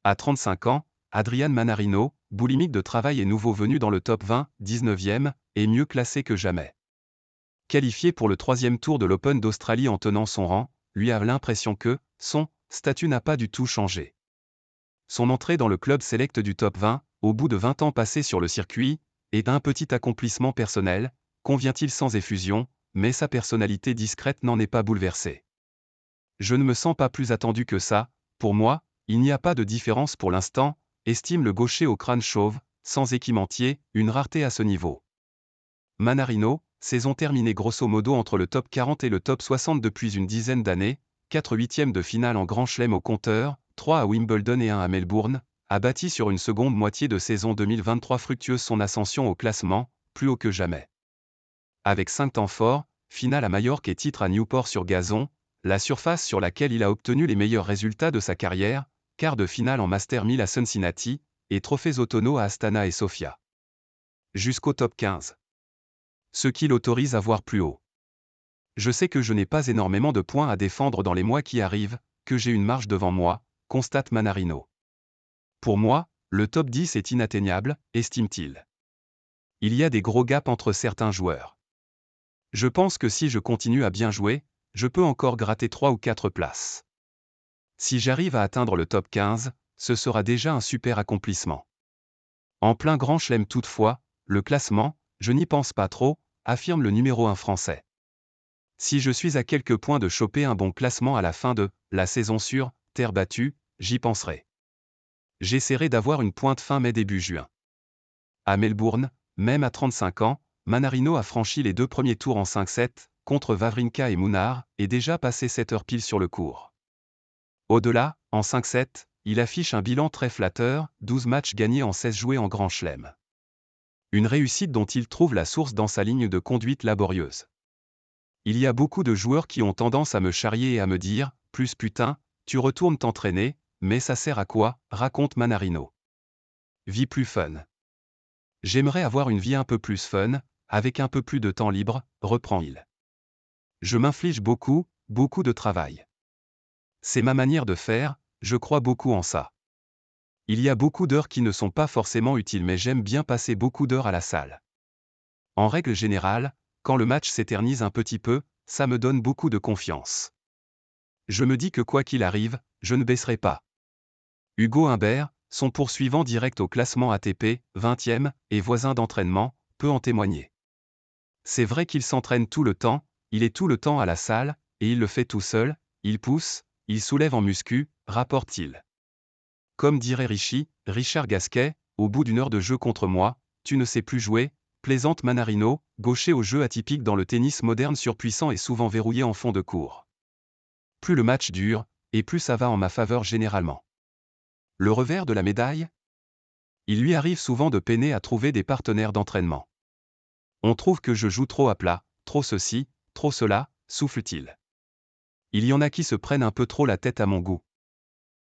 À 35 ans, Adrian Mannarino, boulimique de travail et nouveau venu dans le top 20, 19e, est mieux classé que jamais. Qualifié pour le 3e tour de l'Open d'Australie en tenant son rang, lui a l'impression que son statut n'a pas du tout changé. Son entrée dans le club select du top 20, au bout de 20 ans passés sur le circuit, est un petit accomplissement personnel, convient-il sans effusion, mais sa personnalité discrète n'en est pas bouleversée. Je ne me sens pas plus attendu que ça, pour moi, il n'y a pas de différence pour l'instant, estime le gaucher au crâne chauve, sans équimentier, une rareté à ce niveau. Mannarino, saison terminée grosso modo entre le top 40 et le top 60 depuis une dizaine d'années, 4 huitièmes de finale en Grand Chelem au compteur, 3 à Wimbledon et 1 à Melbourne, a bâti sur une seconde moitié de saison 2023 fructueuse son ascension au classement, plus haut que jamais. Avec 5 temps forts, finale à Majorque et titre à Newport sur gazon, la surface sur laquelle il a obtenu les meilleurs résultats de sa carrière, quart de finale en Master 1000 à Cincinnati, et trophées automnaux à Astana et Sofia. Jusqu'au top 15. Ce qui l'autorise à voir plus haut. Je sais que je n'ai pas énormément de points à défendre dans les mois qui arrivent, que j'ai une marge devant moi, constate Mannarino. Pour moi, le top 10 est inatteignable, estime-t-il. Il y a des gros gaps entre certains joueurs. Je pense que si je continue à bien jouer, je peux encore gratter 3 ou 4 places. Si j'arrive à atteindre le top 15, ce sera déjà un super accomplissement. En plein Grand Chelem toutefois, le classement, je n'y pense pas trop, affirme le numéro 1 français. Si je suis à quelques points de choper un bon classement à la fin de la saison sur terre battue, j'y penserai. J'essaierai d'avoir une pointe fin mai début juin. À Melbourne, même à 35 ans, Mannarino a franchi les 2 premiers tours en 5-7, contre Wawrinka et Munar, et déjà passé 7 heures pile sur le court. Au-delà, en 5-7, il affiche un bilan très flatteur, 12 matchs gagnés en 16 joués en Grand Chelem. Une réussite dont il trouve la source dans sa ligne de conduite laborieuse. Il y a beaucoup de joueurs qui ont tendance à me charrier et à me dire « Plus putain, tu retournes t'entraîner, mais ça sert à quoi ?» raconte Mannarino. Vie plus fun. J'aimerais avoir une vie un peu plus fun, avec un peu plus de temps libre, reprend-il. Je m'inflige beaucoup de travail. C'est ma manière de faire, je crois beaucoup en ça. Il y a beaucoup d'heures qui ne sont pas forcément utiles mais j'aime bien passer beaucoup d'heures à la salle. En règle générale, quand le match s'éternise un petit peu, ça me donne beaucoup de confiance. Je me dis que quoi qu'il arrive, je ne baisserai pas. Hugo Humbert, son poursuivant direct au classement ATP, 20e, et voisin d'entraînement, peut en témoigner. C'est vrai qu'il s'entraîne tout le temps, il est tout le temps à la salle, et il le fait tout seul, il pousse, il soulève en muscu, rapporte-t-il. Comme dirait Richard Gasquet, au bout d'une heure de jeu contre moi, tu ne sais plus jouer, plaisante Mannarino, gaucher au jeu atypique dans le tennis moderne surpuissant et souvent verrouillé en fond de cours. Plus le match dure, et plus ça va en ma faveur généralement. Le revers de la médaille ? Il lui arrive souvent de peiner à trouver des partenaires d'entraînement. On trouve que je joue trop à plat, trop ceci, trop cela, souffle-t-il. Il y en a qui se prennent un peu trop la tête à mon goût.